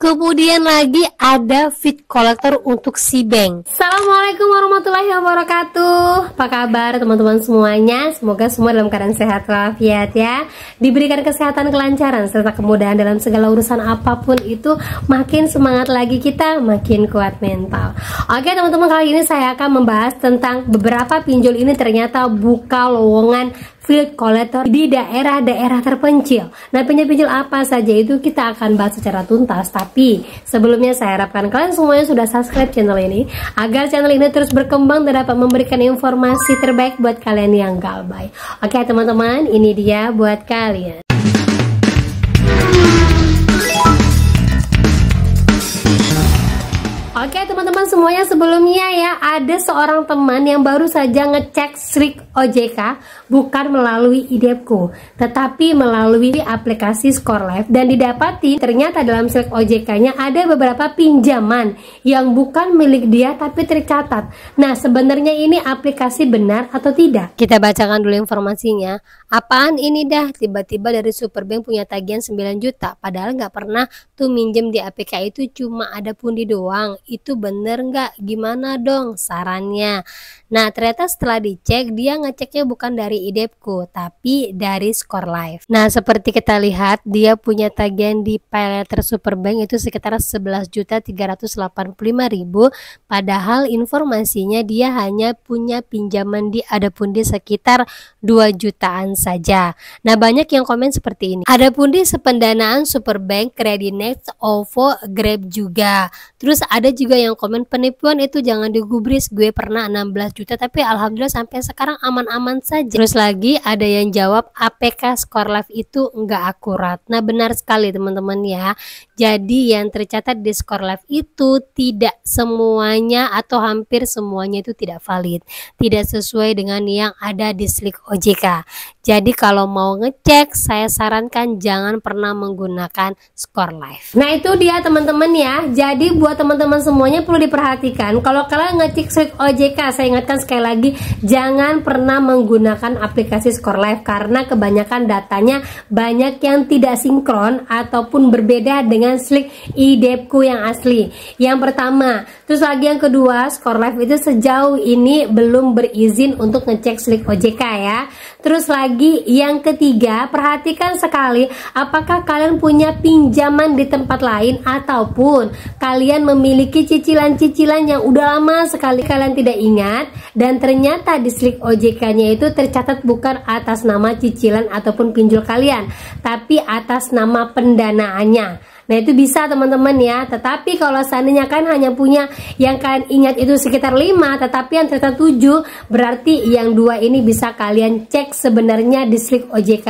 Kemudian lagi ada fit collector untuk si bank. Assalamualaikum warahmatullahi wabarakatuh. Apa kabar teman-teman semuanya? Semoga semua dalam keadaan sehat walafiat ya. Diberikan kesehatan, kelancaran serta kemudahan dalam segala urusan apapun itu. Makin semangat lagi kita, makin kuat mental. Oke teman-teman, kali ini saya akan membahas tentang beberapa pinjol ini ternyata buka lowongan field collector di daerah-daerah terpencil. Nah, pinjol-pinjol apa saja itu kita akan bahas secara tuntas. Tapi sebelumnya saya harapkan kalian semuanya sudah subscribe channel ini agar channel ini terus berkembang dan dapat memberikan informasi terbaik buat kalian yang galbay. Oke teman-teman, ini dia buat kalian. Oke teman-teman semuanya, sebelumnya ya, ada seorang teman yang baru saja ngecek Slik OJK bukan melalui IDEPCO tetapi melalui aplikasi ScoreLife, dan didapati ternyata dalam Slik OJK-nya ada beberapa pinjaman yang bukan milik dia tapi tercatat. Nah, sebenarnya ini aplikasi benar atau tidak? Kita bacakan dulu informasinya. Apaan ini dah, tiba-tiba dari Superbank punya tagihan 9 juta padahal nggak pernah tuh minjem di APK itu, cuma ada pundi doang. Itu bener nggak? Gimana dong sarannya? Nah, ternyata setelah dicek, dia ngeceknya bukan dari IDEPCO tapi dari ScoreLife. Nah, seperti kita lihat, dia punya tagihan di paylater Superbank itu sekitar 11.385.000, padahal informasinya dia hanya punya pinjaman di Adapundi sekitar 2 jutaan saja. Nah, banyak yang komen seperti ini. Adapundi sependanaan Superbank, Credinext, OVO, Grab juga. Terus ada juga yang komen, penipuan itu jangan digubris, gue pernah 16 juta tapi alhamdulillah sampai sekarang aman-aman saja. Terus lagi ada yang jawab APK ScoreLife itu enggak akurat. Nah, benar sekali teman-teman ya. Jadi yang tercatat di ScoreLife itu tidak semuanya atau hampir semuanya itu tidak valid, tidak sesuai dengan yang ada di Slik OJK. Jadi kalau mau ngecek, saya sarankan jangan pernah menggunakan ScoreLife. Nah, itu dia teman-teman ya. Jadi buat teman-teman semuanya perlu diperhatikan, kalau kalian ngecek Slik OJK, saya ingatkan sekali lagi, jangan pernah menggunakan aplikasi ScoreLife karena kebanyakan datanya banyak yang tidak sinkron ataupun berbeda dengan Slik IDEPCO yang asli. Yang pertama, terus lagi yang kedua, ScoreLife itu sejauh ini belum berizin untuk ngecek Slik OJK ya. Terus lagi yang ketiga, perhatikan sekali apakah kalian punya pinjaman di tempat lain ataupun kalian memiliki cicilan-cicilan yang udah lama sekali kalian tidak ingat dan ternyata di Slik OJK-nya itu tercatat bukan atas nama cicilan ataupun pinjol kalian tapi atas nama pendanaannya. Nah, itu bisa teman-teman ya. Tetapi kalau seandainya kan hanya punya yang kalian ingat itu sekitar 5 tetapi yang ternyata 7, berarti yang 2 ini bisa kalian cek sebenarnya di Slik OJK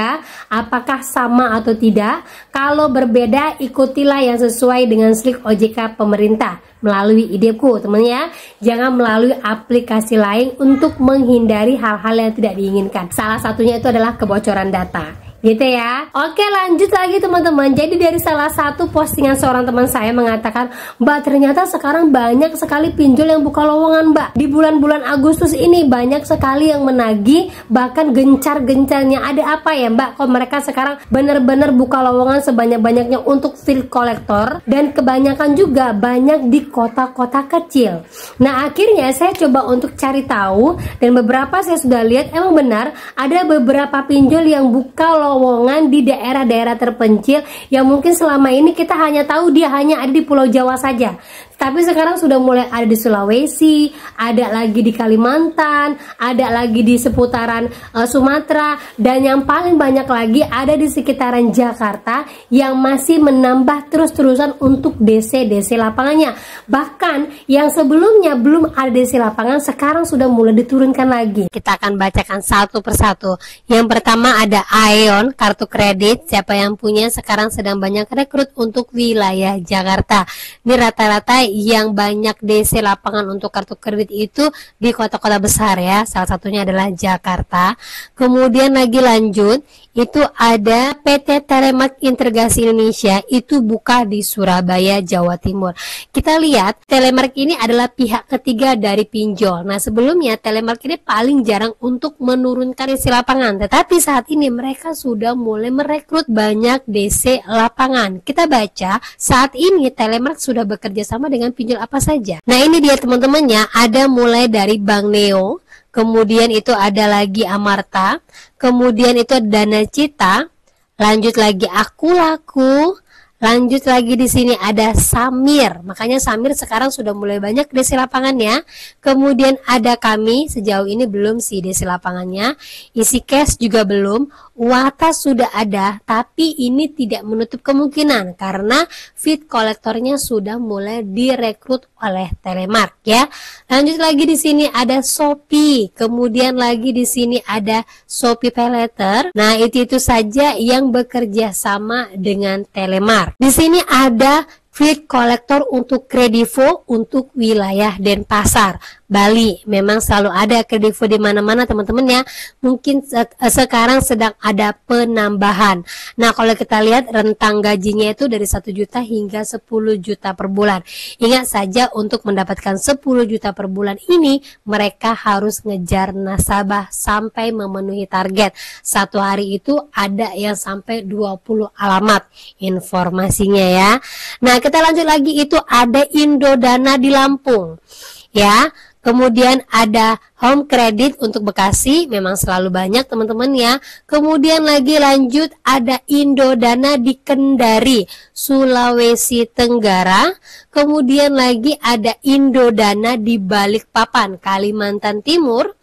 apakah sama atau tidak. Kalau berbeda, ikutilah yang sesuai dengan Slik OJK pemerintah melalui IDEPCO teman ya. Jangan melalui aplikasi lain untuk menghindari hal-hal yang tidak diinginkan. Salah satunya itu adalah kebocoran data gitu ya. Oke, lanjut lagi teman-teman. Jadi dari salah satu postingan seorang teman saya mengatakan, Mbak, ternyata sekarang banyak sekali pinjol yang buka lowongan, Mbak. Di bulan-bulan Agustus ini banyak sekali yang menagih, bahkan gencar-gencarnya. Ada apa ya, Mbak? Kok mereka sekarang benar-benar buka lowongan sebanyak-banyaknya untuk field collector, dan kebanyakan juga banyak di kota-kota kecil. Nah, akhirnya saya coba untuk cari tahu, dan beberapa saya sudah lihat emang benar ada beberapa pinjol yang buka lowongan di daerah-daerah terpencil yang mungkin selama ini kita hanya tahu dia hanya ada di Pulau Jawa saja. Tapi sekarang sudah mulai ada di Sulawesi, ada lagi di Kalimantan, ada lagi di seputaran Sumatera, dan yang paling banyak lagi ada di sekitaran Jakarta yang masih menambah terus-terusan untuk DC lapangannya. Bahkan yang sebelumnya belum ada DC lapangan sekarang sudah mulai diturunkan lagi. Kita akan bacakan satu persatu. Yang pertama ada Aeon, kartu kredit. Siapa yang punya sekarang sedang banyak rekrut untuk wilayah Jakarta. Ini rata-rata yang banyak DC lapangan untuk kartu kredit itu di kota-kota besar ya, salah satunya adalah Jakarta. Kemudian lagi lanjut, itu ada PT Telemark Integrasi Indonesia, itu buka di Surabaya, Jawa Timur. Kita lihat Telemark ini adalah pihak ketiga dari pinjol. Nah, sebelumnya Telemark ini paling jarang untuk menurunkan isi lapangan, tetapi saat ini mereka sudah mulai merekrut banyak DC lapangan. Kita baca saat ini Telemark sudah bekerja sama dengan pinjol apa saja. Nah, ini dia teman-temannya, ada mulai dari Bank Neo, kemudian itu ada lagi Amarta, kemudian itu Dana Cita, lanjut lagi Aku Laku, lanjut lagi di sini ada Samir. Makanya Samir sekarang sudah mulai banyak DC lapangannya. Kemudian ada Kami, sejauh ini belum sih DC lapangannya. Isi Cash juga belum. Wata sudah ada, tapi ini tidak menutup kemungkinan karena fit kolektornya sudah mulai direkrut oleh Telemark ya. Lanjut lagi di sini ada Shopee, kemudian lagi di sini ada Shopee Paylater. Nah, itu saja yang bekerja sama dengan Telemark. Di sini ada fleet kolektor untuk Kredivo untuk wilayah Denpasar, Bali. Memang selalu ada Kredivo di mana-mana teman-teman ya. Mungkin sekarang sedang ada penambahan. Nah, kalau kita lihat rentang gajinya itu dari 1 juta hingga 10 juta per bulan. Ingat saja untuk mendapatkan 10 juta per bulan ini mereka harus ngejar nasabah sampai memenuhi target. Satu hari itu ada yang sampai 20 alamat informasinya ya. Nah, kita lanjut lagi, itu ada Indodana di Lampung ya. Kemudian ada Home Credit untuk Bekasi, memang selalu banyak teman-teman ya. Kemudian lagi lanjut ada Indodana di Kendari, Sulawesi Tenggara. Kemudian lagi ada Indodana di Balikpapan, Kalimantan Timur.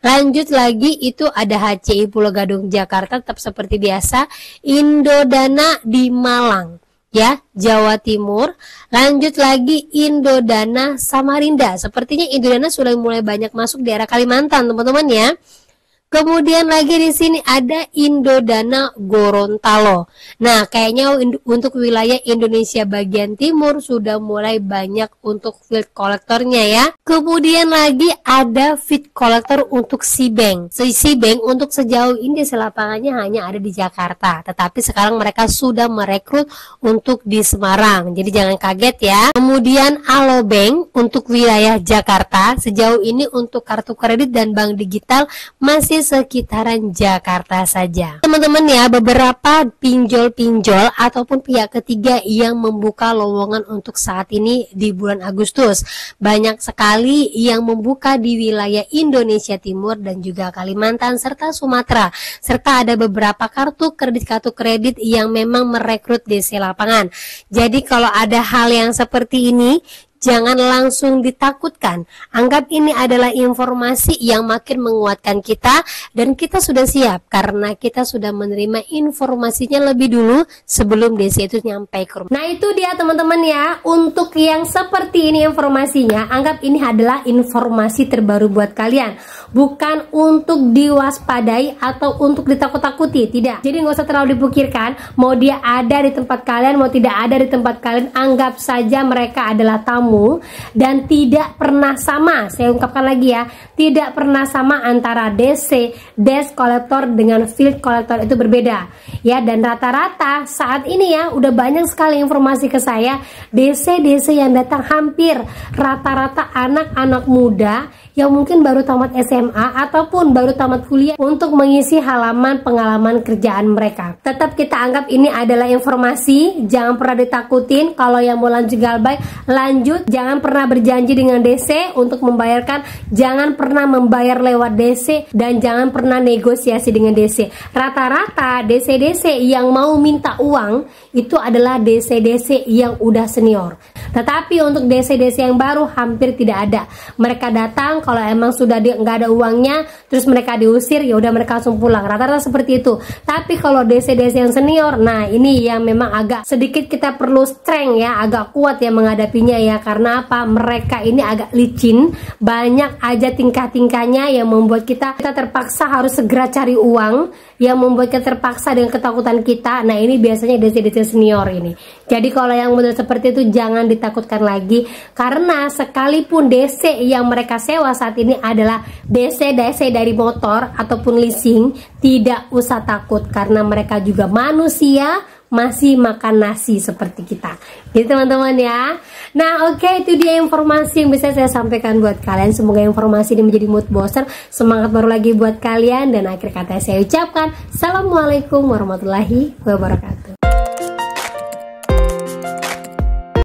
Lanjut lagi itu ada HCI Pulau Gadung Jakarta, tetap seperti biasa. Indodana di Malang ya, Jawa Timur. Lanjut lagi Indodana Samarinda. Sepertinya Indodana sudah mulai banyak masuk di daerah Kalimantan, teman-teman ya. Kemudian lagi di sini ada Indodana Gorontalo. Nah, kayaknya untuk wilayah Indonesia bagian timur sudah mulai banyak untuk field kolektornya ya. Kemudian lagi ada field kolektor untuk Cbank. Cbank untuk sejauh ini lapangannya hanya ada di Jakarta, tetapi sekarang mereka sudah merekrut untuk di Semarang. Jadi jangan kaget ya. Kemudian Alobank untuk wilayah Jakarta. Sejauh ini untuk kartu kredit dan bank digital masih sekitaran Jakarta saja. Teman-teman ya, beberapa pinjol-pinjol ataupun pihak ketiga yang membuka lowongan untuk saat ini di bulan Agustus. Banyak sekali yang membuka di wilayah Indonesia Timur dan juga Kalimantan serta Sumatera. Serta ada beberapa kartu kredit yang memang merekrut DC lapangan. Jadi kalau ada hal yang seperti ini, jangan langsung ditakutkan. Anggap ini adalah informasi yang makin menguatkan kita dan kita sudah siap karena kita sudah menerima informasinya lebih dulu sebelum DC itu nyampe ke rumah. Nah, itu dia teman-teman ya. Untuk yang seperti ini informasinya, anggap ini adalah informasi terbaru buat kalian. Bukan untuk diwaspadai atau untuk ditakut-takuti, tidak. Jadi nggak usah terlalu dipikirkan, mau dia ada di tempat kalian, mau tidak ada di tempat kalian, anggap saja mereka adalah tamu dan tidak pernah sama. Saya ungkapkan lagi ya, tidak pernah sama antara DC, desk kolektor dengan field kolektor, itu berbeda ya. Dan rata-rata saat ini ya udah banyak sekali informasi ke saya, DC yang datang hampir rata-rata anak-anak muda yang mungkin baru tamat SMA ataupun baru tamat kuliah untuk mengisi halaman pengalaman kerjaan mereka. Tetap kita anggap ini adalah informasi, jangan pernah ditakutin. Kalau yang mau lanjut galbay, lanjut. Jangan pernah berjanji dengan DC untuk membayarkan, jangan pernah membayar lewat DC, dan jangan pernah negosiasi dengan DC. Rata-rata DC yang mau minta uang itu adalah DC yang udah senior. Tetapi untuk DC yang baru hampir tidak ada. Mereka datang kalau emang sudah nggak ada uangnya, terus mereka diusir, ya udah mereka langsung pulang. Rata-rata seperti itu. Tapi kalau DC yang senior, nah ini yang memang agak sedikit kita perlu strength ya, agak kuat ya menghadapinya ya. Karena apa? Mereka ini agak licin, banyak aja tingkah-tingkahnya yang membuat kita terpaksa harus segera cari uang yang membuat kita terpaksa dengan ketakutan kita. Nah ini biasanya DC-DC senior ini. Jadi kalau yang model seperti itu jangan ditakutkan lagi, karena sekalipun DC yang mereka sewa saat ini adalah DC dari motor ataupun leasing, tidak usah takut karena mereka juga manusia, masih makan nasi seperti kita. Gitu teman-teman ya. Nah oke, itu dia informasi yang bisa saya sampaikan buat kalian. Semoga informasi ini menjadi mood booster, semangat baru lagi buat kalian. Dan akhir kata saya ucapkan Assalamualaikum warahmatullahi wabarakatuh.